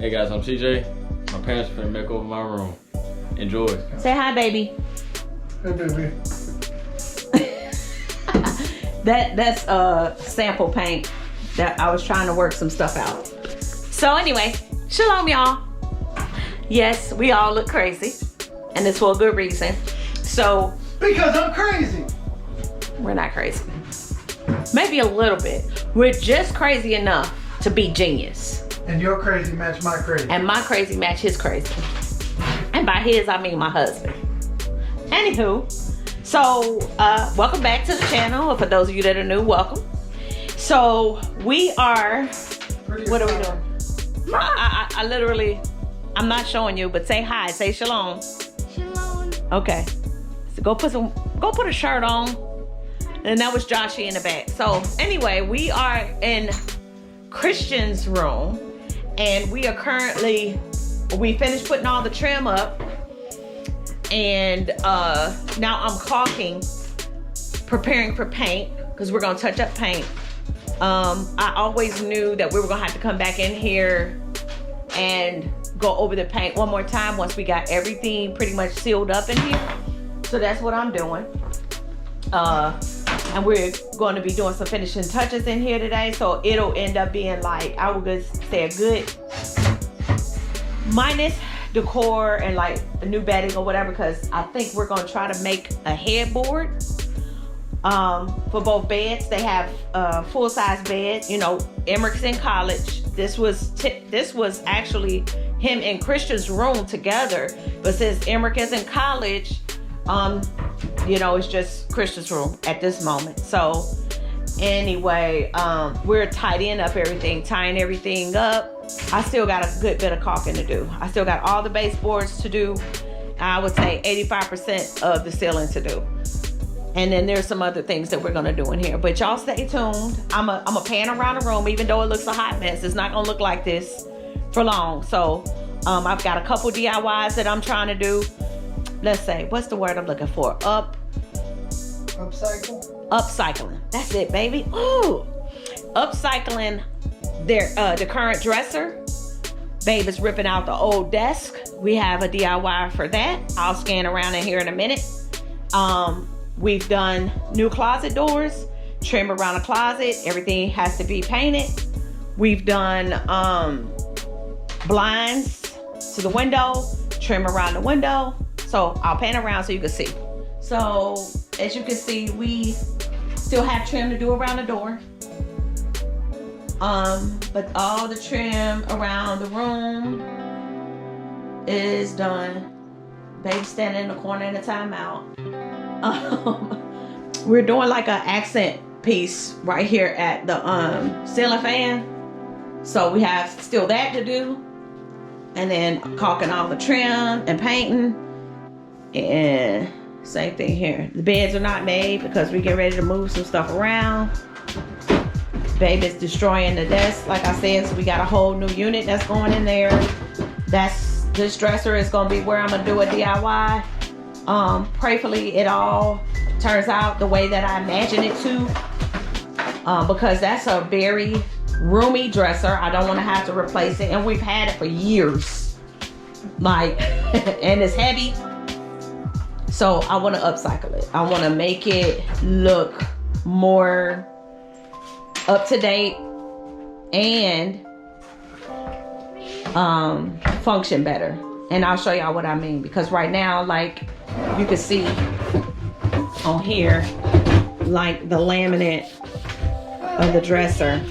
Hey guys, I'm CJ. My parents are finna make over my room. Enjoy. Say hi, baby. Hey, baby. That's sample paint that I was trying to work some stuff out. So anyway, shalom y'all. Yes, we all look crazy, and it's for a good reason. So Because I'm crazy. we're not crazy. Maybe a little bit. We're just crazy enough to be genius. And your crazy match my crazy. And my crazy match his crazy. And by his, I mean my husband. Anywho, so welcome back to the channel. For those of you that are new, welcome. So we are, what are we doing? I literally, I'm not showing you, but say hi, say shalom. Shalom. Okay, so go put a shirt on. And that was Joshy in the back. So anyway, we are in Christian's room, and we are currently, we finished putting all the trim up, and now I'm caulking, preparing for paint, because we're gonna touch up paint. I always knew that we were gonna have to come back in here and go over the paint one more time once we got everything pretty much sealed up in here. So that's what I'm doing. And we're going to be doing some finishing touches in here today, so it'll end up being like, I would just say a good minus decor and like a new bedding or whatever, because I think we're going to try to make a headboard for both beds. They have a full-size bed. You know, Emmerich's in college. This was actually him and Christian's room together, but since Emmerich is in college, you know, it's just Christian's room at this moment. So anyway, we're tidying up everything, tying everything up. I still got a good bit of caulking to do. I still got all the baseboards to do. I would say 85% of the ceiling to do. And then there's some other things that we're gonna do in here. But y'all stay tuned. I'm a pan around the room, even though it looks a hot mess. It's not gonna look like this for long. So I've got a couple DIYs that I'm trying to do. Let's say, what's the word I'm looking for? Upcycling. That's it, baby. Ooh, upcycling the current dresser. Babe is ripping out the old desk. We have a DIY for that. I'll scan around in here in a minute. We've done new closet doors, trim around the closet. Everything has to be painted. We've done blinds to the window, trim around the window. So I'll pan around so you can see. So as you can see, we still have trim to do around the door. But all the trim around the room is done. Baby standing in the corner in a timeout. We're doing like an accent piece right here at the ceiling fan. So we have still that to do. And then caulking all the trim and painting. And same thing here. The beds are not made because we get ready to move some stuff around. Baby's destroying the desk, like I said, so we got a whole new unit that's going in there. This dresser is gonna be where I'm gonna do a DIY. Prayerfully it all turns out the way that I imagine it to, because that's a very roomy dresser. I don't want to have to replace it, and we've had it for years, like and it's heavy. So I want to upcycle it. I want to make it look more up to date and function better. And I'll show y'all what I mean, because right now, like you can see on here, like the laminate of the dresser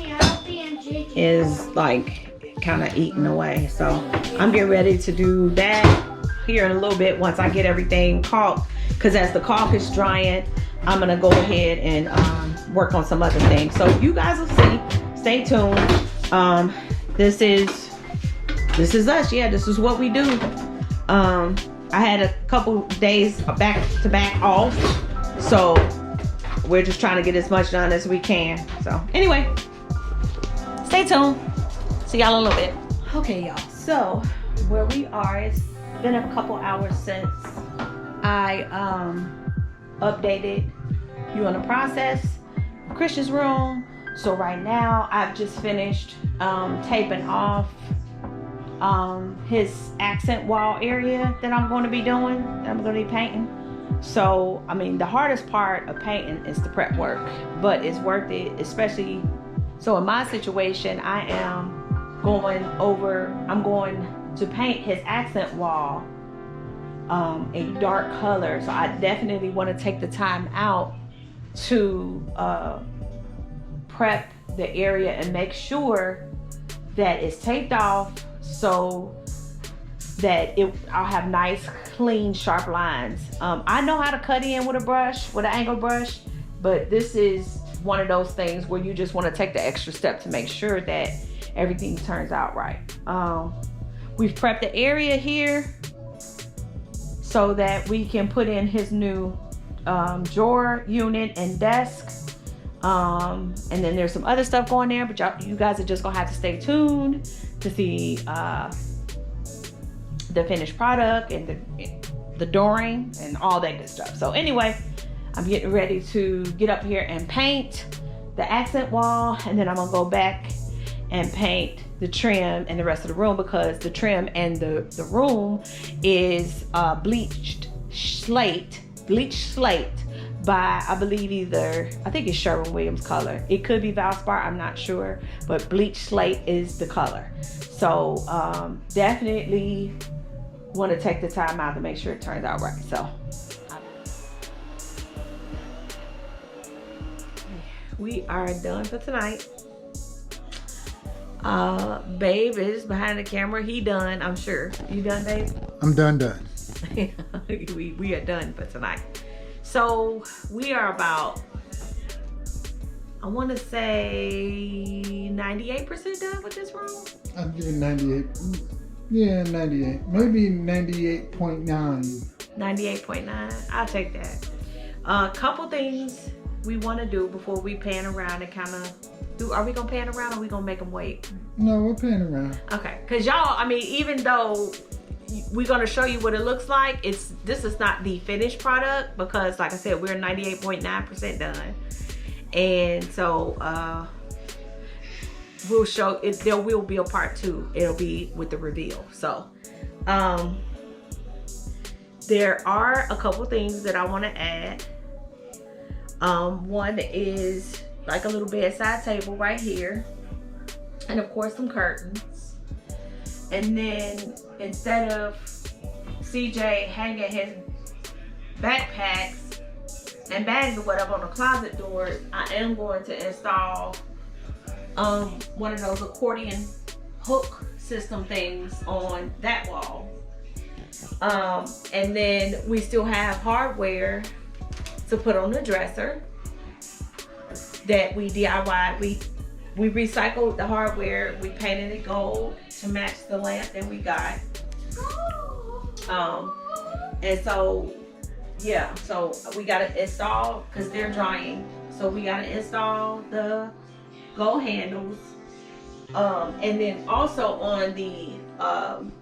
is like kind of eating away. So I'm getting ready to do that here in a little bit once I get everything caulked, because as the caulk is drying, I'm gonna go ahead and work on some other things. So you guys will see. Stay tuned. This is us. Yeah, this is what we do. I had a couple days back to back off, so we're just trying to get as much done as we can. So anyway, stay tuned. See y'all in a little bit. Okay, y'all. So where we are, it's been a couple hours since I updated you on the process of Christian's room. So right now I've just finished taping off his accent wall area that I'm going to be doing, that I'm going to be painting. So, I mean, the hardest part of painting is the prep work, but it's worth it, especially, so in my situation, I'm going to paint his accent wall a dark color. So I definitely want to take the time out to prep the area and make sure that it's taped off so that I'll have nice, clean, sharp lines. I know how to cut in with a brush, with an angle brush, but this is one of those things where you just want to take the extra step to make sure that everything turns out right. We've prepped the area here so that we can put in his new drawer unit and desk. And then there's some other stuff going there, but you guys are just gonna have to stay tuned to see the finished product and the dooring and all that good stuff. So anyway, I'm getting ready to get up here and paint the accent wall, and then I'm gonna go back and paint the trim and the rest of the room, because the trim and the room is bleached slate by, I believe, I think it's Sherwin-Williams color. It could be Valspar, I'm not sure, but bleached slate is the color. So definitely want to take the time out to make sure it turns out right. So we are done for tonight. Babe is behind the camera. He done, I'm sure. You done, babe? I'm done. we are done for tonight. So we are about, I want to say 98% done with this room. I'm giving 98. Yeah, 98. Maybe 98.9. 98.9. I'll take that. A couple things we want to do before we pan around and kind of do. Are we gonna pan around, or are we gonna make them wait? No, we're panning around. Okay, because y'all, I mean, even though we're gonna show you what it looks like, this is not the finished product, because like I said, we're 98.9% done. And so we'll show it. There will be a part 2. It'll be with the reveal. So there are a couple things that I want to add. One is like a little bedside table right here, and of course some curtains. And then instead of CJ hanging his backpacks and bags or whatever on the closet doors, I am going to install one of those accordion hook system things on that wall. And then we still have hardware to put on the dresser that we DIY'd. We recycled the hardware, we painted it gold to match the lamp that we got. And so yeah, so we gotta install, because they're drying, so we gotta install the gold handles. And then also on the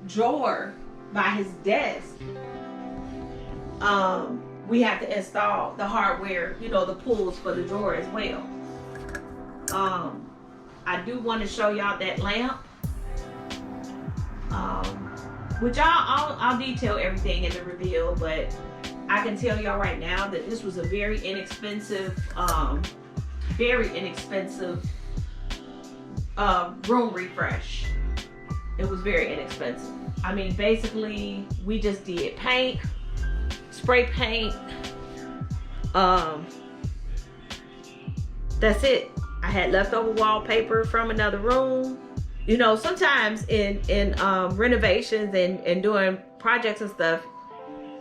drawer by his desk, we have to install the hardware, you know, the pulls for the drawer as well. I do want to show y'all that lamp, which I'll detail everything in the reveal, but I can tell y'all right now that this was a very inexpensive room refresh. It was very inexpensive. I mean, basically we just did paint, spray paint, that's it. I had leftover wallpaper from another room. You know, sometimes in renovations and doing projects and stuff,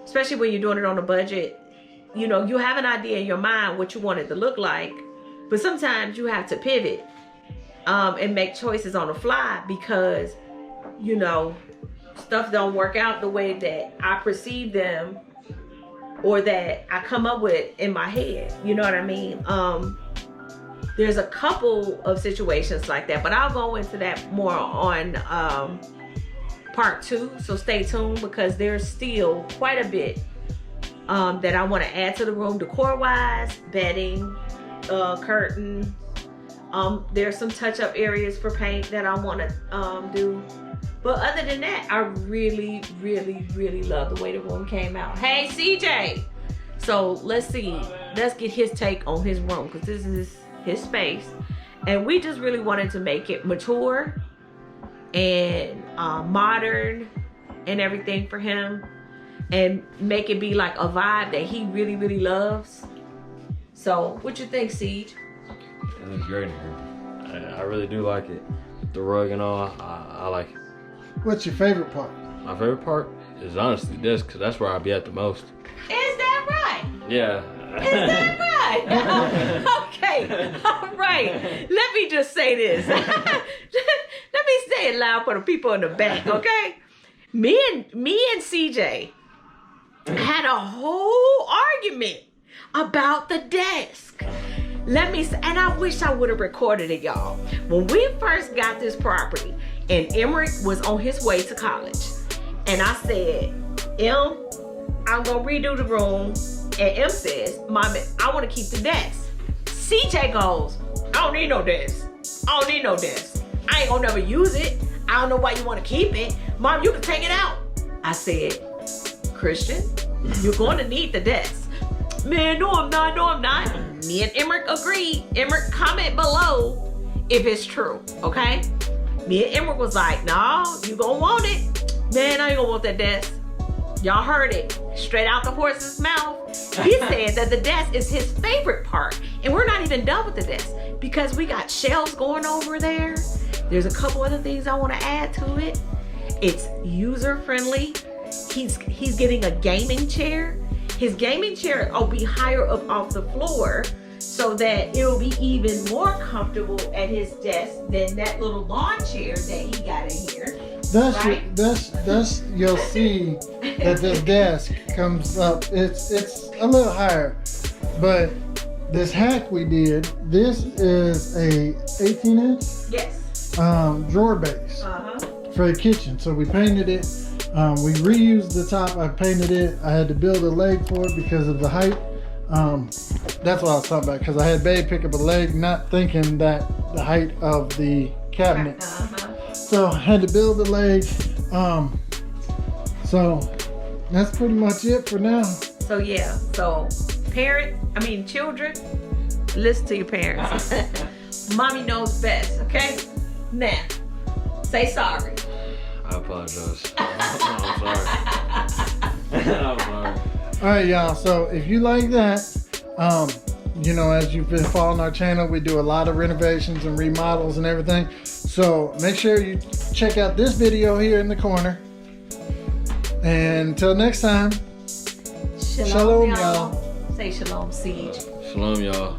especially when you're doing it on a budget, you know, you have an idea in your mind what you want it to look like, but sometimes you have to pivot and make choices on the fly, because, you know, stuff don't work out the way that I perceive them or that I come up with in my head. You know what I mean? There's a couple of situations like that, but I'll go into that more on part 2. So stay tuned, because there's still quite a bit that I want to add to the room, decor-wise, bedding, curtain. There's some touch-up areas for paint that I want to do. But other than that, I really, really, really love the way the room came out. Hey, CJ. So let's see. Let's get his take on his room, because this is his space. And we just really wanted to make it mature and modern and everything for him. And make it be like a vibe that he really, really loves. So, what you think, Siege? It looks great in here. I really do like it. The rug and all, I like it. What's your favorite part? My favorite part is honestly this, because that's where I'll be at the most. Is that right? Yeah. Is that right? Okay. All right. Let me just say this. Let me say it loud for the people in the back, okay? Me and CJ had a whole argument about the desk. And I wish I would have recorded it, y'all. When we first got this property, and Emmerich was on his way to college, and I said, I'm gonna redo the room, and M says, Mommy, I wanna keep the desk. CJ goes, I don't need no desk. I don't need no desk. I ain't gonna never use it. I don't know why you wanna keep it. Mom, you can take it out. I said, Christian, you're gonna need the desk. Man, no, I'm not. Me and Emmerich agreed. Emmerich, comment below if it's true, okay? Me and Emmerich was like, no, you gonna want it. Man, I ain't gonna want that desk. Y'all heard it straight out the horse's mouth. He said that the desk is his favorite part. And we're not even done with the desk because we got shelves going over there. There's a couple other things I want to add to it. It's user friendly. He's getting a gaming chair. His gaming chair will be higher up off the floor so that it'll be even more comfortable at his desk than that little lawn chair that he got in here. That's you'll see that the desk comes up. It's a little higher, but this hack we did. This is a 18-inch drawer base for the kitchen. So we painted it. We reused the top. I painted it. I had to build a leg for it because of the height. That's what I was talking about, because I had Babe pick up a leg, not thinking that the height of the cabinet. So I had to build the leg. So that's pretty much it for now. So yeah, so children, listen to your parents. Mommy knows best, okay? Now, say sorry. I apologize. I'm sorry. I'm sorry. All right, y'all. So if you like that, as you've been following our channel, we do a lot of renovations and remodels and everything. So make sure you check out this video here in the corner. And until next time, Shalom, y'all. Say shalom, Siege. Shalom, y'all.